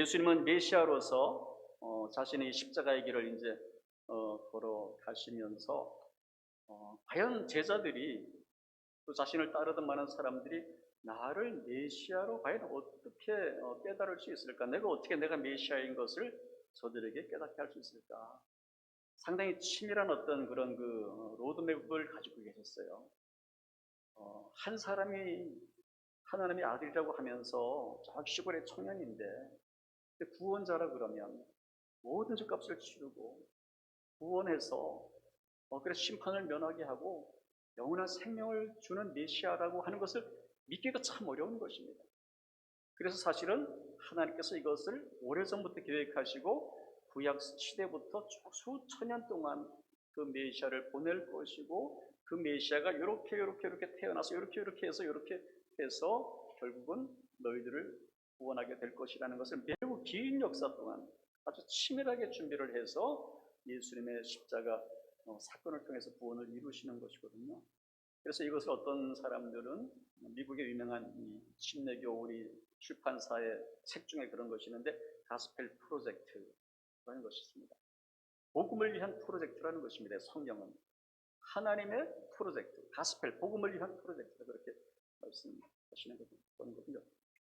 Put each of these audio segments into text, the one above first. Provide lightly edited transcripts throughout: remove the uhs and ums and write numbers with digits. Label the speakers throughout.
Speaker 1: 예수님은 메시아로서 자신의 십자가의 길을 이제 걸어가시면서 과연 제자들이 또 자신을 따르던 많은 사람들이 나를 메시아로 과연 어떻게 깨달을 수 있을까? 내가 어떻게 내가 메시아인 것을 저들에게 깨닫게 할 수 있을까? 상당히 치밀한 어떤 그런 그 로드맵을 가지고 계셨어요. 한 사람이 하나님의 아들이라고 하면서 저 시골의 청년인데 구원자라 그러면 모든 죄값을 치르고 구원해서 그래서 심판을 면하게 하고 영원한 생명을 주는 메시아라고 하는 것을 믿기가 참 어려운 것입니다. 그래서 사실은 하나님께서 이것을 오래전부터 계획하시고 구약 시대부터 쭉 수천 년 동안 그 메시아를 보낼 것이고 그 메시아가 이렇게 태어나서 이렇게 해서 결국은 너희들을 구원하게 될 것이라는 것을 매우 긴 역사 동안 아주 치밀하게 준비를 해서 예수님의 십자가 사건을 통해서 구원을 이루시는 것이거든요. 그래서 이것을 어떤 사람들은 미국의 유명한 이 침례교 우리 출판사의 책 중에 그런 것이 있는데 가스펠 프로젝트라는 것이 있습니다. 복음을 위한 프로젝트라는 것입니다. 성경은 하나님의 프로젝트, 가스펠, 복음을 위한 프로젝트다 그렇게 말씀하시는 거거든요.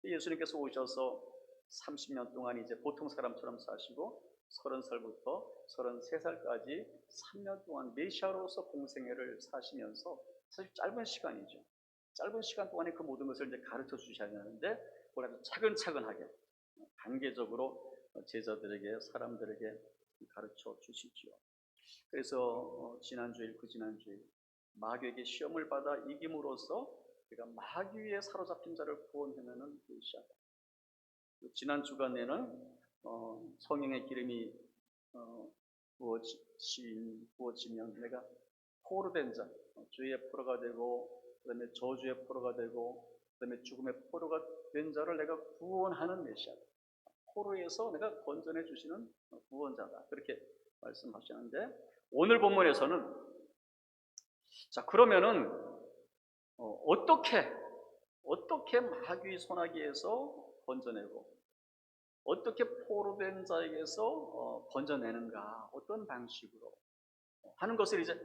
Speaker 1: 예수님께서 오셔서 30년 동안 이제 보통 사람처럼 사시고 30살부터 33살까지 3년 동안 메시아로서 공생애를 사시면서 사실 짧은 시간이죠. 짧은 시간 동안에 그 모든 것을 이제 가르쳐 주셔야 하는데 그걸 차근차근하게 단계적으로 제자들에게 사람들에게 가르쳐 주시죠. 그래서 지난주일 그지난주일 마귀에게 시험을 받아 이김으로써 우리가 마귀에 사로잡힌 자를 구원해내는 메시아다. 지난 주간에는 성령의 기름이 부어지면 내가 포로 된 자, 죄의 포로가 되고 그 다음에 저주의 포로가 되고 그 다음에 죽음의 포로가 된 자를 내가 구원하는 메시아다. 포로에서 내가 건져내 주시는 구원자다. 그렇게 말씀하시는데 오늘 본문에서는 자 그러면은 어떻게 마귀 소나기에서 건져내고 어떻게 포로된 자에게서 건져내는가 어떤 방식으로 하는 것을 이제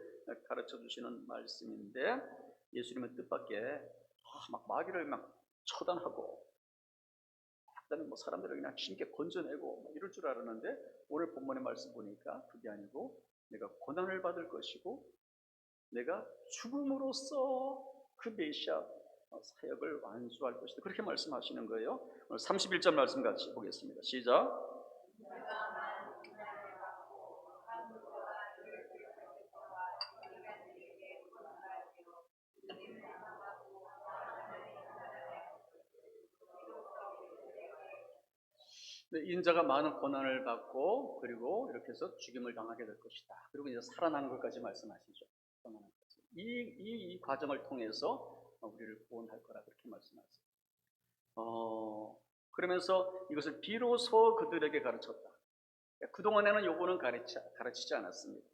Speaker 1: 가르쳐 주시는 말씀인데 예수님은 뜻밖의 막 마귀를 막 처단하고 그다음에 뭐 사람들을 그냥 쉽게 건져내고 이럴 줄 알았는데 오늘 본문의 말씀 보니까 그게 아니고 내가 고난을 받을 것이고 내가 죽음으로써 그 메시아 사역을 완수할 것이다. 그렇게 말씀하시는 거예요. 오늘 31절 말씀 같이 보겠습니다. 시작. 인자가 많은 고난을 받고 그리고 이렇게 해서 죽임을 당하게 될 것이다. 그리고 이제 살아나는 것까지 말씀하시죠. 이 과정을 통해서 우리를 구원할 거라 그렇게 말씀하세요. 그러면서 이것을 비로소 그들에게 가르쳤다. 그동안에는 요거는 가르치지 않았습니다.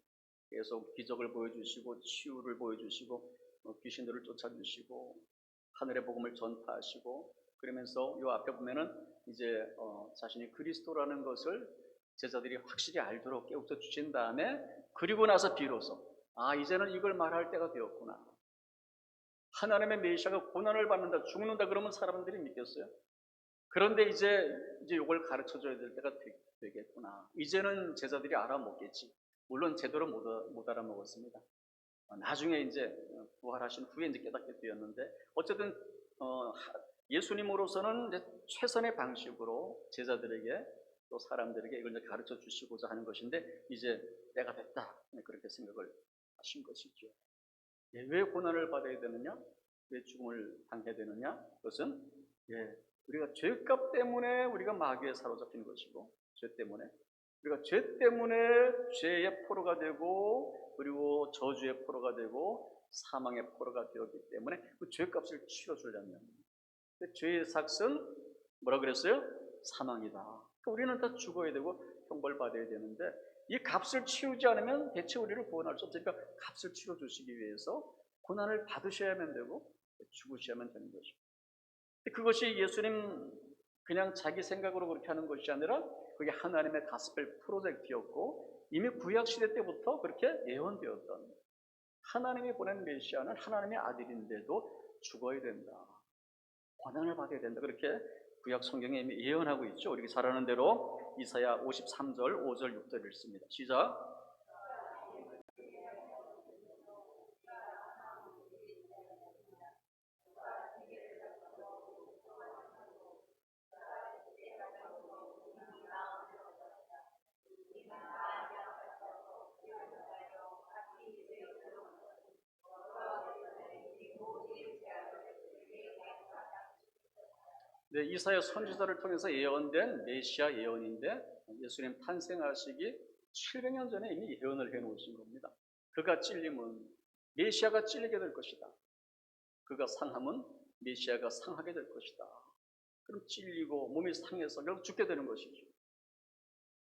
Speaker 1: 계속 기적을 보여주시고 치유를 보여주시고 귀신들을 쫓아주시고 하늘의 복음을 전파하시고 그러면서 요 앞에 보면은 이제 자신이 그리스도라는 것을 제자들이 확실히 알도록 깨우쳐 주신 다음에 그리고 나서 비로소 이제는 이걸 말할 때가 되었구나. 하나님의 메시아가 고난을 받는다, 죽는다 그러면 사람들이 믿겠어요? 그런데 이제 이걸 가르쳐줘야 될 때가 되겠구나. 이제는 제자들이 알아먹겠지. 물론 제대로 못 알아먹었습니다. 나중에 이제 부활하신 후에 이제 깨닫게 되었는데 어쨌든 예수님으로서는 이제 최선의 방식으로 제자들에게 또 사람들에게 이걸 이제 가르쳐 주시고자 하는 것인데 이제 때가 됐다 그렇게 생각을 하신 것이죠. 왜 고난을 받아야 되느냐? 왜 죽음을 당해야 되느냐? 그것은 우리가 죄값 때문에 우리가 마귀에 사로잡힌 것이고 죄 때문에 우리가 죄 때문에 죄의 포로가 되고 그리고 저주의 포로가 되고 사망의 포로가 되었기 때문에 그 죄값을 치러주려면 죄의 삭은 뭐라 그랬어요? 사망이다. 그러니까 우리는 다 죽어야 되고 형벌 받아야 되는데 이 값을 치우지 않으면 대체 우리를 구원할 수 없으니까 값을 치러주시기 위해서 고난을 받으셔야만 되고 죽으셔야만 되는 것입니다. 그것이 예수님 그냥 자기 생각으로 그렇게 하는 것이 아니라 그게 하나님의 가스펠 프로젝트였고 이미 구약시대 때부터 그렇게 예언되었던 하나님이 보낸 메시아는 하나님의 아들인데도 죽어야 된다. 고난을 받아야 된다. 그렇게 구약 성경에 이미 예언하고 있죠. 우리가 잘 아는 대로 이사야 53절, 5절, 6절 읽습니다. 시작. 네, 이사야 선지자를 통해서 예언된 메시아 예언인데 예수님 탄생하시기 700년 전에 이미 예언을 해놓으신 겁니다. 그가 찔림은 메시아가 찔리게 될 것이다. 그가 상함은 메시아가 상하게 될 것이다. 그럼 찔리고 몸이 상해서 결국 죽게 되는 것이죠.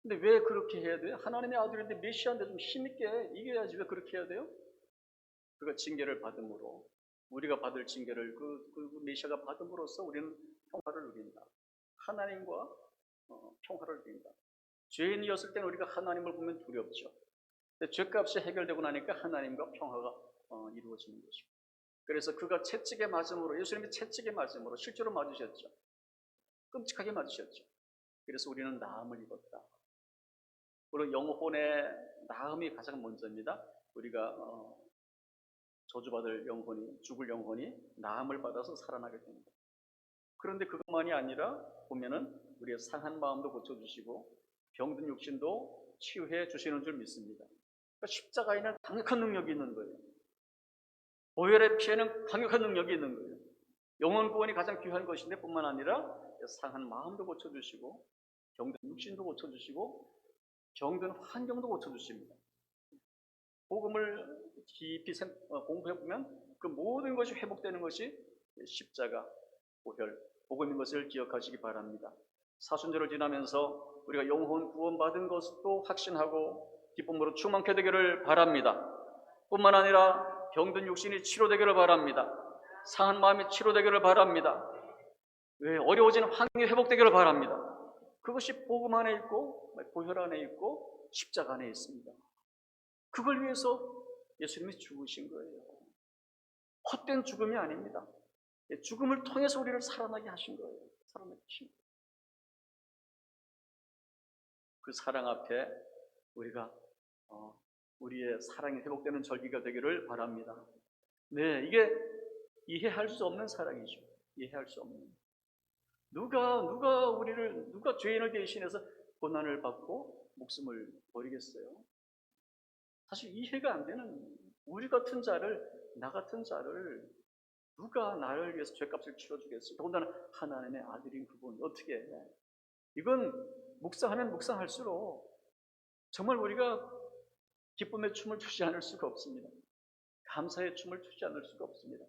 Speaker 1: 근데 왜 그렇게 해야 돼요? 하나님의 아들인데 메시아인데 좀 힘있게 이겨야지 왜 그렇게 해야 돼요? 그가 징계를 받음으로 우리가 받을 징계를 그 메시아가 받음으로써 우리는 평화를 누린다. 하나님과 평화를 누린다. 죄인이었을 때는 우리가 하나님을 보면 두렵죠. 근데 죄값이 해결되고 나니까 하나님과 평화가 이루어지는 것이고. 그래서 그가 채찍에 맞음으로 예수님이 채찍에 맞음으로 실제로 맞으셨죠. 끔찍하게 맞으셨죠. 그래서 우리는 나음을 입었다. 그리고 영혼의 나음이 가장 먼저입니다. 우리가 저주받을 영혼이 죽을 영혼이 나음을 받아서 살아나게 됩니다. 그런데 그것만이 아니라 보면은 우리의 상한 마음도 고쳐주시고 병든 육신도 치유해 주시는 줄 믿습니다. 그러니까 십자가에는 강력한 능력이 있는 거예요. 보혈의 피에는 강력한 능력이 있는 거예요. 영혼 구원이 가장 귀한 것인데 뿐만 아니라 상한 마음도 고쳐주시고 병든 육신도 고쳐주시고 병든 환경도 고쳐주십니다. 복음을 깊이 공부해보면 그 모든 것이 회복되는 것이 십자가, 보혈, 복음인 것을 기억하시기 바랍니다. 사순절을 지나면서 우리가 영혼 구원받은 것도 확신하고 기쁨으로 충만케 되기를 바랍니다. 뿐만 아니라 병든 육신이 치료되기를 바랍니다. 상한 마음이 치료되기를 바랍니다. 어려워지는 환경이 회복되기를 바랍니다. 그것이 복음 안에 있고 보혈 안에 있고 십자가 안에 있습니다. 그걸 위해서 예수님이 죽으신 거예요. 헛된 죽음이 아닙니다. 죽음을 통해서 우리를 살아나게 하신 거예요. 살아나게 하신 거예요. 그 사랑 앞에 우리가 우리의 사랑이 회복되는 절기가 되기를 바랍니다. 네, 이게 이해할 수 없는 사랑이죠. 이해할 수 없는. 누가 죄인을 대신해서 고난을 받고 목숨을 버리겠어요? 사실 이해가 안 되는 우리 같은 자를, 나 같은 자를 누가 나를 위해서 죄값을 치러주겠어요? 더군다나 하나님의 아들인 그분 어떻게 해? 이건 묵상하면 묵상할수록 정말 우리가 기쁨의 춤을 추지 않을 수가 없습니다. 감사의 춤을 추지 않을 수가 없습니다.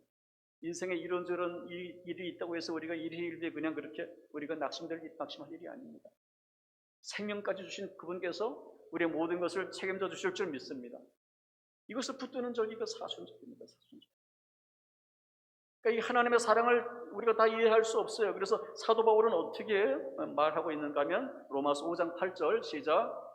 Speaker 1: 인생에 이런저런 일이 있다고 해서 우리가 일희일비에 그냥 그렇게 우리가 낙심할 일이 아닙니다. 생명까지 주신 그분께서 우리의 모든 것을 책임져 주실 줄 믿습니다. 이것을 붙드는 절기가 사순절입니다. 사순절. 그러니까 이 하나님의 사랑을 우리가 다 이해할 수 없어요. 그래서 사도 바울은 어떻게 말하고 있는가 하면 로마서 5장 8절 시작.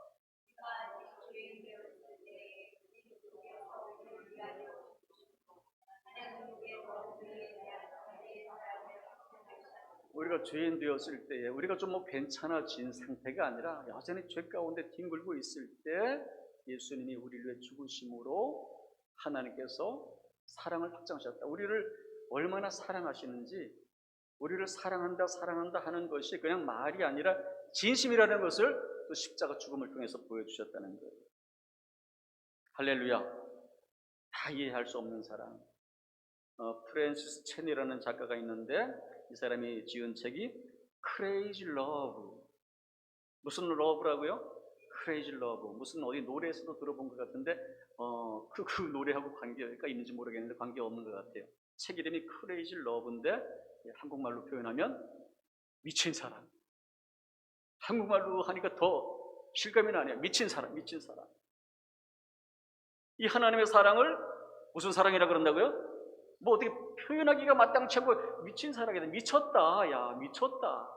Speaker 1: 우리가 죄인 되었을 때에 우리가 좀 괜찮아진 상태가 아니라 여전히 죄 가운데 뒹굴고 있을 때 예수님이 우리를 위해 죽으심으로 하나님께서 사랑을 확장하셨다. 우리를 얼마나 사랑하시는지 우리를 사랑한다 하는 것이 그냥 말이 아니라 진심이라는 것을 또 십자가 죽음을 통해서 보여주셨다는 거예요. 할렐루야. 다 이해할 수 없는 사랑. 프랜시스 첸이라는 작가가 있는데 이 사람이 지은 책이 Crazy Love. 무슨 러브라고요? Crazy Love. 무슨 어디 노래에서도 들어본 것 같은데 그 노래하고 관계가 있는지 모르겠는데 관계 없는 것 같아요. 책 이름이 Crazy Love인데 한국말로 표현하면 미친 사랑. 한국말로 하니까 더 실감이 나네요. 미친 사랑, 미친 사랑. 이 하나님의 사랑을 무슨 사랑이라 그런다고요? 뭐 어떻게 표현하기가 마땅치 않고 미친 사랑이다. 미쳤다. 야, 미쳤다.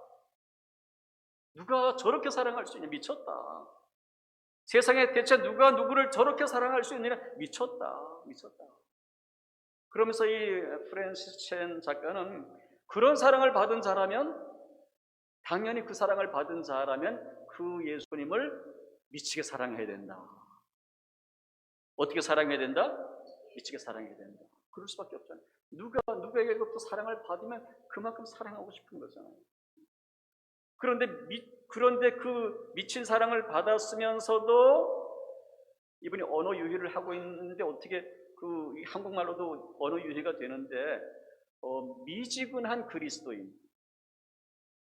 Speaker 1: 누가 저렇게 사랑할 수 있냐? 미쳤다. 세상에 대체 누가 누구를 저렇게 사랑할 수 있느냐? 미쳤다. 미쳤다. 그러면서 이 프랜시스 첸 작가는 그런 사랑을 받은 자라면, 당연히 그 사랑을 받은 자라면 그 예수님을 미치게 사랑해야 된다. 어떻게 사랑해야 된다? 미치게 사랑해야 된다. 그럴 수밖에 없잖아요. 누구에게부터 사랑을 받으면 그만큼 사랑하고 싶은 거잖아요. 그런데 그 미친 사랑을 받았으면서도 이분이 언어 유희를 하고 있는데, 어떻게 그 한국말로도 언어 유희가 되는데, 미지근한 그리스도인,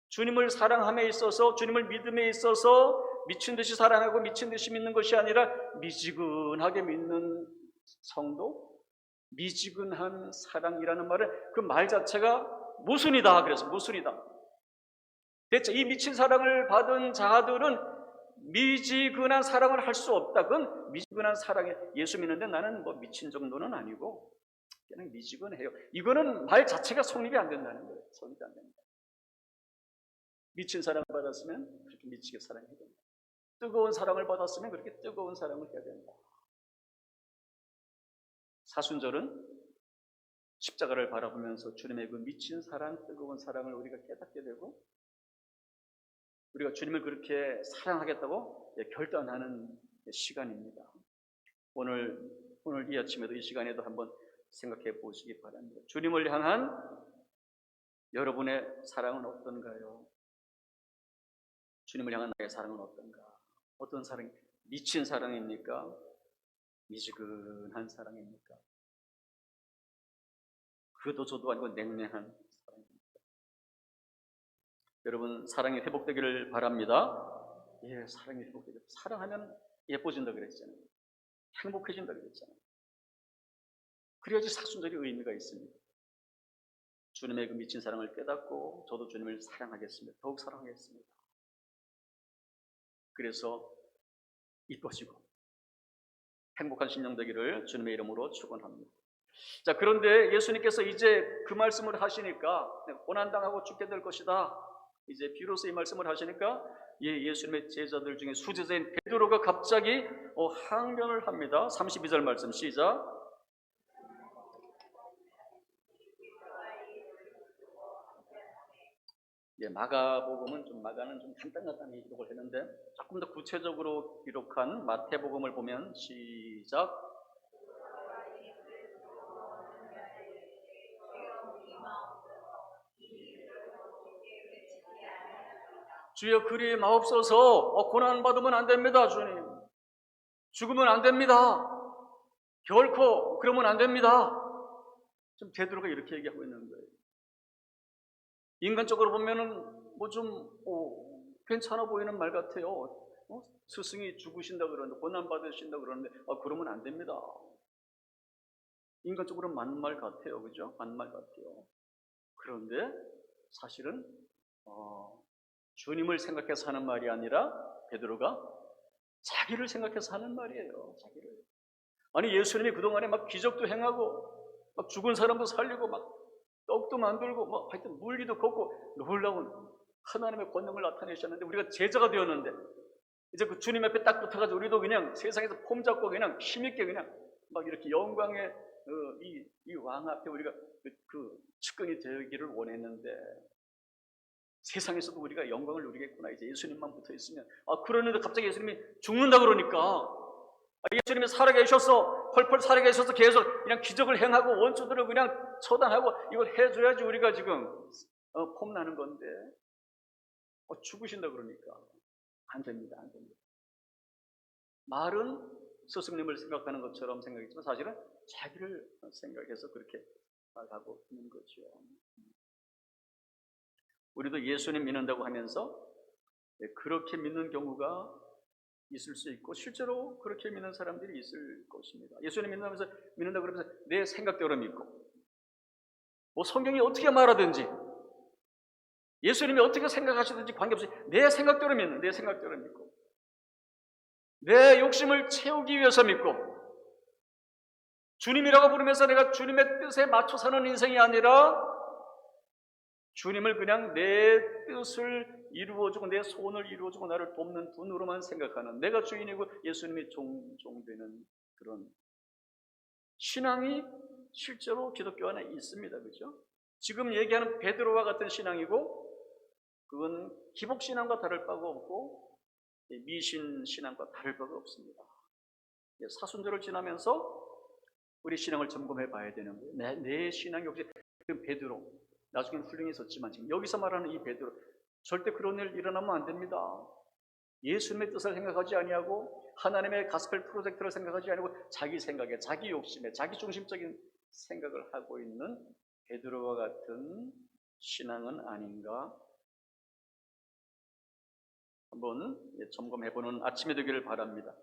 Speaker 1: 주님을 사랑함에 있어서, 주님을 믿음에 있어서 미친 듯이 사랑하고 미친 듯이 믿는 것이 아니라 미지근하게 믿는 성도, 미지근한 사랑이라는 말은 그 말 자체가 모순이다. 그래서 모순이다. 대체 이 미친 사랑을 받은 자들은 미지근한 사랑을 할 수 없다. 그건 미지근한 사랑에, 예수 믿는데 나는 뭐 미친 정도는 아니고 그냥 미지근해요. 이거는 말 자체가 성립이 안 된다는 거예요. 성립이 안 된다. 미친 사랑을 받았으면 그렇게 미치게 사랑해야 된다. 뜨거운 사랑을 받았으면 그렇게 뜨거운 사랑을 해야 된다. 사순절은 십자가를 바라보면서 주님의 그 미친 사랑, 뜨거운 사랑을 우리가 깨닫게 되고, 우리가 주님을 그렇게 사랑하겠다고 결단하는 시간입니다. 오늘 이 아침에도, 이 시간에도 한번 생각해 보시기 바랍니다. 주님을 향한 여러분의 사랑은 어떤가요? 주님을 향한 나의 사랑은 어떤가? 어떤 사랑? 미친 사랑입니까? 미지근한 사랑입니까? 그도 저도 아니고 냉랭한 사랑입니까? 여러분, 사랑이 회복되기를 바랍니다. 예, 사랑이 회복되기를. 사랑하면 예뻐진다 그랬잖아요. 행복해진다 그랬잖아요. 그래야지 사순절이 의미가 있습니다. 주님의 그 미친 사랑을 깨닫고 저도 주님을 사랑하겠습니다. 더욱 사랑하겠습니다. 그래서 이뻐지고 행복한 심령 되기를 주님의 이름으로 축원합니다. 자, 그런데 예수님께서 이제 그 말씀을 하시니까, 고난당하고 죽게 될 것이다, 이제 비로소 이 말씀을 하시니까, 예수님의 제자들 중에 수제자인 베드로가 갑자기 항변을 합니다. 32절 말씀 시작. 마가는 좀 간단히 기록을 했는데, 조금 더 구체적으로 기록한 마태복음을 보면 시작. 주여 그리 마옵소서. 고난 받으면 안 됩니다. 주님, 죽으면 안 됩니다. 결코 그러면 안 됩니다. 좀 베드로가 이렇게 얘기하고 있는 거예요. 인간적으로 보면은 괜찮아 보이는 말 같아요. 스승이 죽으신다 그러는데, 고난 받으신다 그러는데, 그러면 안 됩니다. 인간적으로 맞는 말 같아요. 그죠? 맞는 말 같아요. 그런데 사실은 주님을 생각해서 하는 말이 아니라 베드로가 자기를 생각해서 하는 말이에요. 자기를. 아니, 예수님이 그동안에 막 기적도 행하고 막 죽은 사람도 살리고 막 떡도 만들고 하여튼 물리도 걷고 놀라운 하나님의 권능을 나타내셨는데, 우리가 제자가 되었는데 이제 그 주님 앞에 딱 붙어가지고 우리도 그냥 세상에서 폼 잡고 그냥 힘있게 그냥 막 이렇게 영광의 이 왕 앞에 우리가 그 측근이 되기를 원했는데, 세상에서도 우리가 영광을 누리겠구나, 이제 예수님만 붙어 있으면. 그러는데 갑자기 예수님이 죽는다 그러니까, 예수님이 살아계셔서 펄펄 살아계셔서 계속 그냥 기적을 행하고 원수들을 그냥 처단하고 이걸 해줘야지 우리가 지금 폼나는 건데, 죽으신다 그러니까 안 됩니다. 안 됩니다. 말은 스승님을 생각하는 것처럼 생각했지만 사실은 자기를 생각해서 그렇게 말하고 있는 거죠. 우리도 예수님 믿는다고 하면서 그렇게 믿는 경우가 있을 수 있고, 실제로 그렇게 믿는 사람들이 있을 것입니다. 예수님 믿는다고 그러면서 내 생각대로 믿고, 성경이 어떻게 말하든지, 예수님이 어떻게 생각하시든지 관계없이 내 생각대로 믿고, 내 욕심을 채우기 위해서 믿고, 주님이라고 부르면서 내가 주님의 뜻에 맞춰 사는 인생이 아니라 주님을 그냥 내 뜻을 이루어주고 내 소원을 이루어주고 나를 돕는 분으로만 생각하는, 내가 주인이고 예수님이 종되는 그런 신앙이 실제로 기독교 안에 있습니다. 그렇죠? 지금 얘기하는 베드로와 같은 신앙이고, 그건 기복신앙과 다를 바가 없고 미신신앙과 다를 바가 없습니다. 사순절을 지나면서 우리 신앙을 점검해 봐야 되는 거예요. 내 신앙이 혹시 베드로, 나중엔 훌륭해졌지만 지금 여기서 말하는 이 베드로, 절대 그런 일 일어나면 안 됩니다. 예수님의 뜻을 생각하지 아니하고 하나님의 가스펠 프로젝트를 생각하지 아니하고 자기 생각에, 자기 욕심에, 자기 중심적인 생각을 하고 있는 베드로와 같은 신앙은 아닌가 한번 점검해보는 아침이 되기를 바랍니다.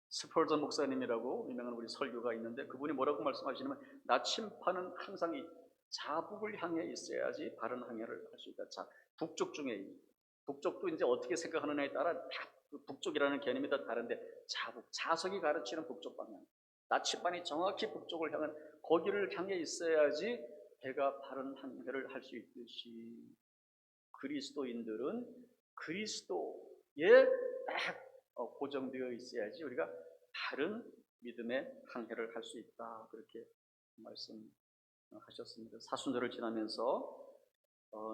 Speaker 1: 스펄전 목사님이라고 유명한 우리 설교가 있는데, 그분이 뭐라고 말씀하시냐면, 나침반은 항상 이 자북을 향해 있어야지 바른 항해를 할 수 있다. 자, 북쪽 중에, 북쪽도 이제 어떻게 생각하느냐에 따라 북쪽이라는 개념이 다 다른데, 자북, 자석이 가르치는 북쪽 방향, 나침반이 정확히 북쪽을 향한 거기를 향해 있어야지 배가 바른 항해를 할 수 있듯이, 그리스도인들은 그리스도에 딱 고정되어 있어야지 우리가 다른 믿음의 항해를 할 수 있다. 그렇게 말씀하셨습니다. 사순절을 지나면서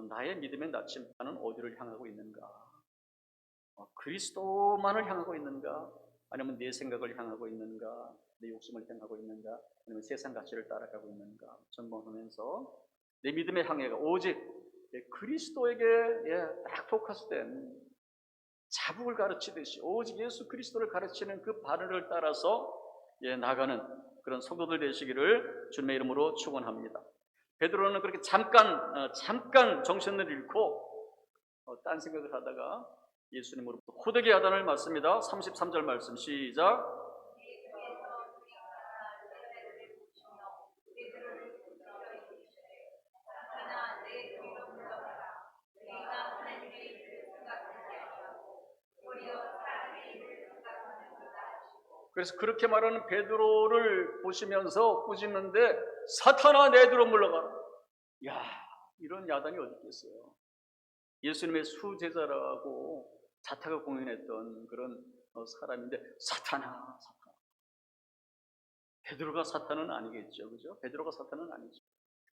Speaker 1: 나의 믿음의 나침반은 어디를 향하고 있는가? 그리스도만을 향하고 있는가? 아니면 내 생각을 향하고 있는가? 내 욕심을 향하고 있는가? 아니면 세상 가치를 따라가고 있는가? 점검하면서 내 믿음의 항해가 오직 그리스도에게 딱 포커스된, 자북을 가르치듯이 오직 예수 그리스도를 가르치는 그 바늘을 따라서 나가는 그런 성도들 되시기를 주님의 이름으로 축원합니다. 베드로는 그렇게 잠깐 정신을 잃고 딴 생각을 하다가 예수님으로부터 호되게 야단을 맞습니다. 33절 말씀 시작. 그래서 그렇게 말하는 베드로를 보시면서 꾸짖는데, 사탄아 내게로 물러가라. 야, 이런 야단이 어디 있겠어요. 예수님의 수제자라고 자타가 공연했던 그런 사람인데, 사탄아. 베드로가 사탄은 아니겠죠, 그죠? 베드로가 사탄은 아니죠.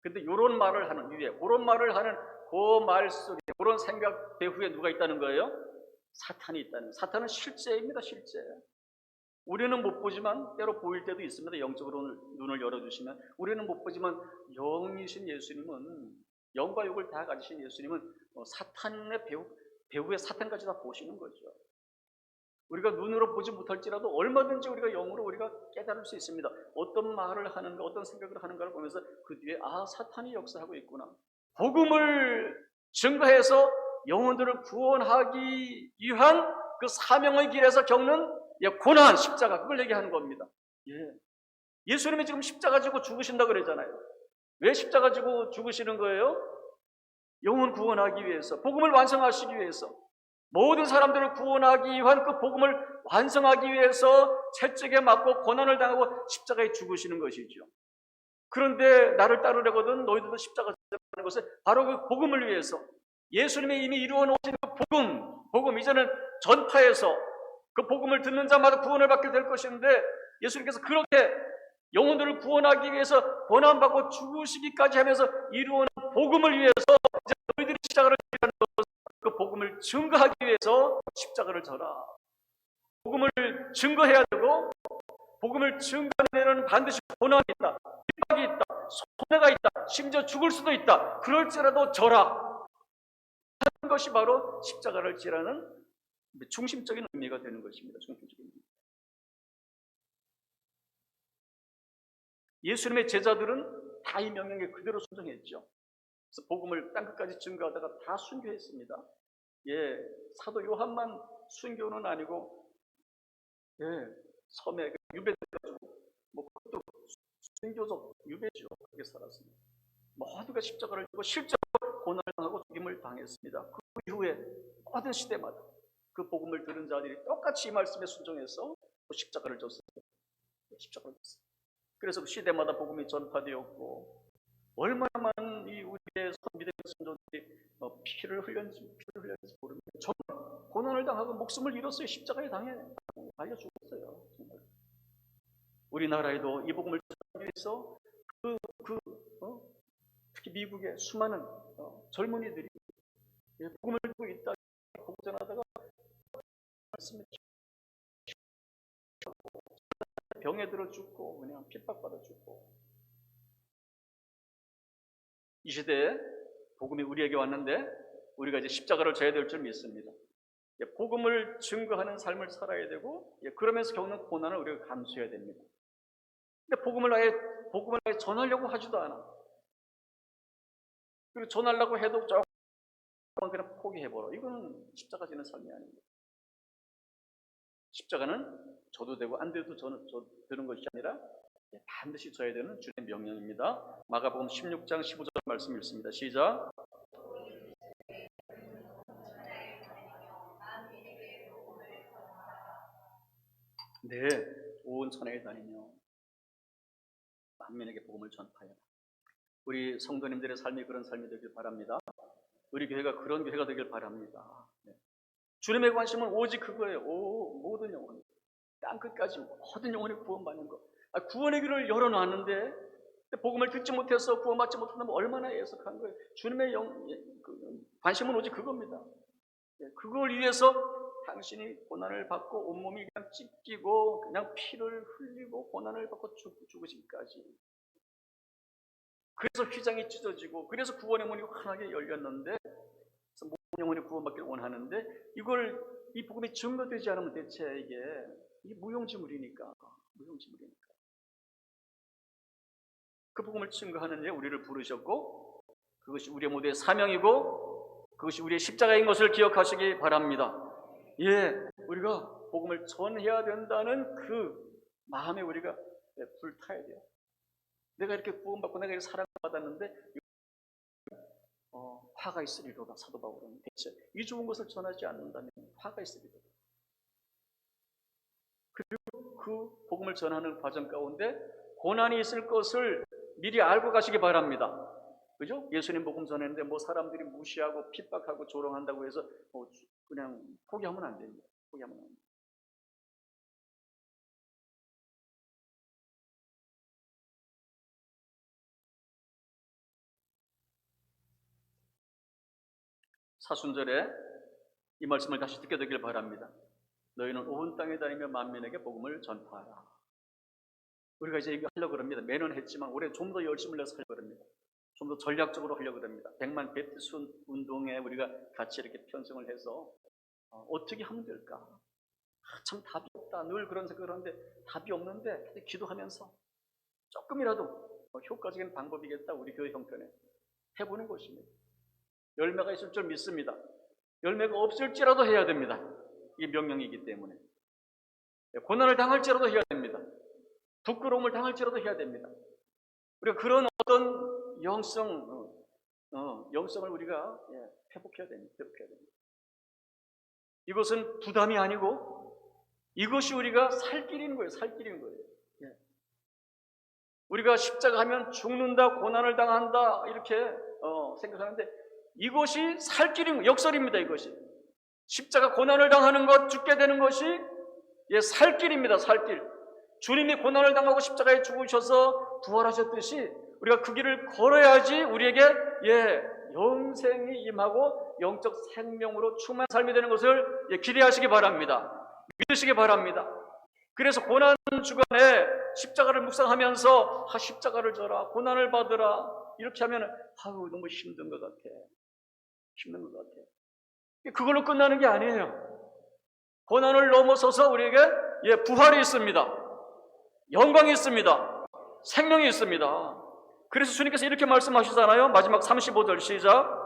Speaker 1: 근데 이런 말을 하는 위에, 그런 말을 하는 그 말 속에, 그런 생각 배후에 누가 있다는 거예요? 사탄이 있다는 거예요. 사탄은 실제입니다, 실제. 우리는 못 보지만 때로 보일 때도 있습니다. 영적으로 눈을 열어주시면. 우리는 못 보지만 영이신 예수님은, 영과 육을 다 가지신 예수님은 사탄의 배후의 사탄까지 다 보시는 거죠. 우리가 눈으로 보지 못할지라도 얼마든지 우리가 영으로 우리가 깨달을 수 있습니다. 어떤 말을 하는가, 어떤 생각을 하는가를 보면서 그 뒤에 사탄이 역사하고 있구나. 복음을 증거해서 영혼들을 구원하기 위한 그 사명의 길에서 겪는 고난, 십자가, 그걸 얘기하는 겁니다. 예수님이 지금 십자가 지고 죽으신다고 그러잖아요. 왜 십자가 지고 죽으시는 거예요? 영혼 구원하기 위해서, 복음을 완성하시기 위해서, 모든 사람들을 구원하기 위한 그 복음을 완성하기 위해서 채찍에 맞고 고난을 당하고 십자가에 죽으시는 것이죠. 그런데 나를 따르려거든 너희들도 십자가 지는 것은 바로 그 복음을 위해서, 예수님이 이미 이루어 놓으신 그 복음 이제는 전파해서 그 복음을 듣는 자마다 구원을 받게 될 것인데, 예수님께서 그렇게 영혼들을 구원하기 위해서 고난받고 죽으시기까지 하면서 이루어낸 복음을 위해서 이제 너희들이 십자가를 지라는 것은 그 복음을 증거하기 위해서 십자가를 져라. 복음을 증거해야 되고, 복음을 증거하는 데는 반드시 고난이 있다, 핍박이 있다, 손해가 있다, 심지어 죽을 수도 있다. 그럴지라도 져라 하는 것이 바로 십자가를 지라는 중심적인 의미가 되는 것입니다. 중심적인 의미. 예수님의 제자들은 다 이 명령에 그대로 순종했죠. 그래서 복음을 땅끝까지 증거하다가 다 순교했습니다. 사도 요한만 순교는 아니고 섬에 유배돼가지고 그것도 순교적 유배죠. 그렇게 살았습니다. 모두가 십자가를 지고 실제로 고난을 당하고 죽임을 당했습니다. 그 이후에 모든 시대마다 그 복음을 들은 자들이 똑같이 이 말씀에 순종해서 십자가를 졌어요. 십자가를 졌어요. 그래서 그 시대마다 복음이 전파되었고, 얼마나 많은 우리 시대에서 믿음의 선조들이 피를 흘렸는지 모릅니다. 정말 고난을 당하고 목숨을 잃었어요. 십자가에 달려 죽었어요. 정말. 우리나라에도 이 복음을 전하기 위해서 특히 미국의 수많은 젊은이들이 복음을 듣고 있다 복음 전하다가 병에 들어 죽고 그냥 핍박받아 죽고. 이 시대에 복음이 우리에게 왔는데 우리가 이제 십자가를 져야 될 줄 믿습니다. 복음을 증거하는 삶을 살아야 되고, 그러면서 겪는 고난을 우리가 감수해야 됩니다. 근데 복음을 아예 전하려고 하지도 않아. 그리고 전하려고 해도 조금 그냥 포기해버려. 이거는 십자가 지는 삶이 아닙니다. 십자가는 져도 되고 안 돼도 되는 것이 아니라 반드시 져야 되는 주님의 명령입니다. 마가복음 16장 15절 말씀 읽습니다. 시작. 네, 온 천하에 다니며 만민에게 복음을 전파하라. 우리 성도님들의 삶이 그런 삶이 되길 바랍니다. 우리 교회가 그런 교회가 되길 바랍니다. 네. 주님의 관심은 오직 그거예요. 모든 영혼, 땅 끝까지 모든 영혼이 구원받는 것. 구원의 길을 열어놨는데 복음을 듣지 못해서 구원받지 못한다면 얼마나 애석한 거예요. 주님의 관심은 오직 그겁니다. 그걸 위해서 당신이 고난을 받고 온몸이 그냥 찢기고 그냥 피를 흘리고 고난을 받고 죽으시기까지. 그래서 휘장이 찢어지고 그래서 구원의 문이 환하게 열렸는데, 그래서 모든 영혼이 구원받기를 원하는데 이 복음이 증거되지 않으면 대체 이게 무용지물이니까. 그 복음을 증거하는 데 우리를 부르셨고 그것이 우리의 모두의 사명이고 그것이 우리의 십자가인 것을 기억하시기 바랍니다. 우리가 복음을 전해야 된다는 그 마음에 우리가 불타야 돼요. 내가 이렇게 구원받고 내가 이렇게 사랑받았는데 화가 있으리로다. 사도 바울은 대체 이 좋은 것을 전하지 않는다면 화가 있으리로다. 그리고 그 복음을 전하는 과정 가운데 고난이 있을 것을 미리 알고 가시기 바랍니다. 그죠? 예수님 복음 전했는데 사람들이 무시하고 핍박하고 조롱한다고 해서 그냥 포기하면 안 됩니다. 포기하면 안 됩니다. 사순절에 이 말씀을 다시 듣게 되길 바랍니다. 너희는 온 땅에 다니며 만민에게 복음을 전파하라. 우리가 이제 이거 하려고 합니다. 매년 했지만 올해 좀 더 열심을 내서 하려고 합니다. 좀 더 전략적으로 하려고 합니다. 100만 베프티스 운동에 우리가 같이 이렇게 편성을 해서 어떻게 하면 될까? 참 답이 없다. 늘 그런 생각을 하는데 답이 없는데 기도하면서 조금이라도 효과적인 방법이겠다. 우리 교회 형편에 해보는 것입니다. 열매가 있을 줄 믿습니다. 열매가 없을지라도 해야 됩니다. 이게 명령이기 때문에. 고난을 당할지라도 해야 됩니다. 부끄러움을 당할지라도 해야 됩니다. 우리가 그런 어떤 영성을 우리가 회복해야 됩니다. 이것은 부담이 아니고 이것이 우리가 살 길인 거예요. 우리가 십자가 하면 죽는다, 고난을 당한다 이렇게 생각하는데 이것이 살 길인 거예요. 역설입니다. 이것이 십자가 고난을 당하는 것, 죽게 되는 것이 살 길입니다. 살 길. 주님이 고난을 당하고 십자가에 죽으셔서 부활하셨듯이 우리가 그 길을 걸어야지 우리에게 영생이 임하고 영적 생명으로 충만한 삶이 되는 것을 기대하시기 바랍니다. 믿으시기 바랍니다. 그래서 고난 주간에 십자가를 묵상하면서 십자가를 져라, 고난을 받으라 이렇게 하면 너무 힘든 것 같아. 그걸로 끝나는 게 아니에요. 고난을 넘어서서 우리에게 부활이 있습니다. 영광이 있습니다. 생명이 있습니다. 그래서 주님께서 이렇게 말씀하시잖아요. 마지막 35절 시작.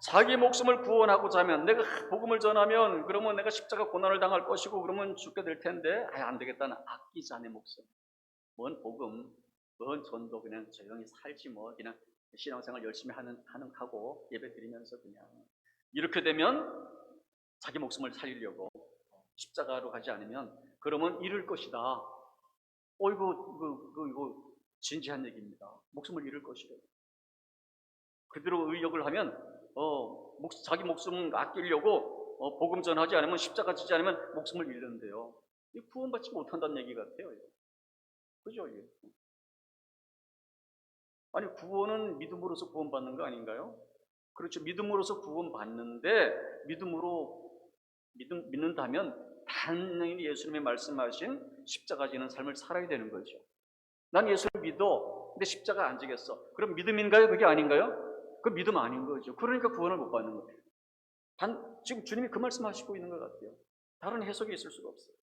Speaker 1: 자기 목숨을 구원하고자 하면, 내가 복음을 전하면 그러면 내가 십자가 고난을 당할 것이고 그러면 죽게 될 텐데 안 되겠다. 아끼자 내 목숨. 뭔 복음, 뭔 전도, 그냥 조용히 살지 그냥 신앙생활 열심히 하고 예배 드리면서 그냥 이렇게 되면 자기 목숨을 살리려고 십자가로 가지 않으면 그러면 잃을 것이다. 이거 진지한 얘기입니다. 목숨을 잃을 것이래요. 그대로 의역을 하면 자기 목숨을 아끼려고 복음 전하지 않으면, 십자가 지지 않으면 목숨을 잃는데요. 이 구원받지 못한다는 얘기 같아요. 그죠? 아니, 구원은 믿음으로서 구원받는 거 아닌가요? 그렇죠. 믿음으로서 구원받는데 믿는다면 당연히 예수님이 말씀하신 십자가 지는 삶을 살아야 되는 거죠. 난 예수를 믿어. 근데 십자가 안 지겠어. 그럼 믿음인가요? 그게 아닌가요? 그 믿음 아닌 거죠. 그러니까 구원을 못 받는 거예요. 지금 주님이 그 말씀하시고 있는 것 같아요. 다른 해석이 있을 수가 없어요.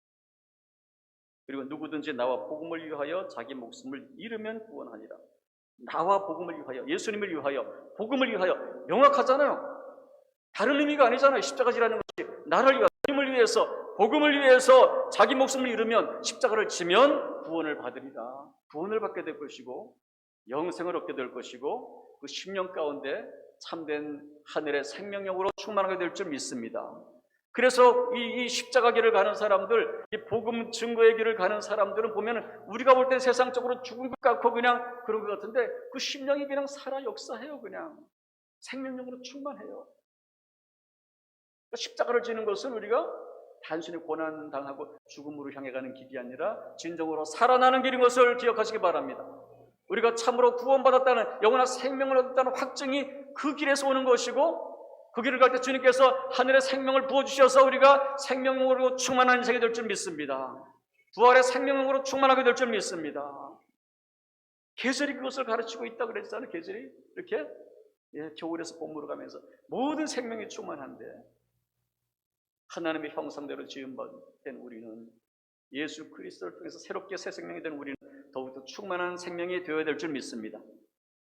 Speaker 1: 그리고 누구든지 나와 복음을 위하여 자기 목숨을 잃으면 구원하니라. 나와 복음을 위하여, 예수님을 위하여, 복음을 위하여. 명확하잖아요. 다른 의미가 아니잖아요. 십자가지라는 것이 나를 위하여, 주님을 위해서, 복음을 위해서 자기 목숨을 잃으면, 십자가를 지면 구원을 받으리라. 구원을 받게 될 것이고 영생을 얻게 될 것이고 그 심령 가운데 참된 하늘의 생명력으로 충만하게 될 줄 믿습니다. 그래서 이 십자가 길을 가는 사람들, 이 복음 증거의 길을 가는 사람들은 보면 우리가 볼 때 세상적으로 죽은 것 같고 그냥 그런 것 같은데 그 심령이 그냥 살아 역사해요. 그냥 생명력으로 충만해요. 십자가를 지는 것은 우리가 단순히 고난당하고 죽음으로 향해 가는 길이 아니라 진정으로 살아나는 길인 것을 기억하시기 바랍니다. 우리가 참으로 구원받았다는, 영원한 생명을 얻었다는 확증이 그 길에서 오는 것이고, 그 길을 갈 때 주님께서 하늘의 생명을 부어주셔서 우리가 생명으로 충만한 인생이 될 줄 믿습니다. 부활의 생명으로 충만하게 될 줄 믿습니다. 계절이 그것을 가르치고 있다 그랬잖아요. 계절이 이렇게 겨울에서 봄으로 가면서 모든 생명이 충만한데, 하나님의 형상대로 지음받은 우리는, 예수 그리스도를 통해서 새롭게 새 생명이 된 우리는 더욱더 충만한 생명이 되어야 될 줄 믿습니다.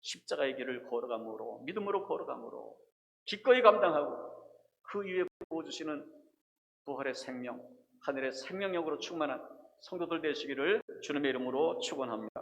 Speaker 1: 십자가의 길을 걸어감으로, 믿음으로 걸어감으로, 기꺼이 감당하고 그 위에 부어주시는 부활의 생명, 하늘의 생명력으로 충만한 성도들 되시기를 주님의 이름으로 축원합니다.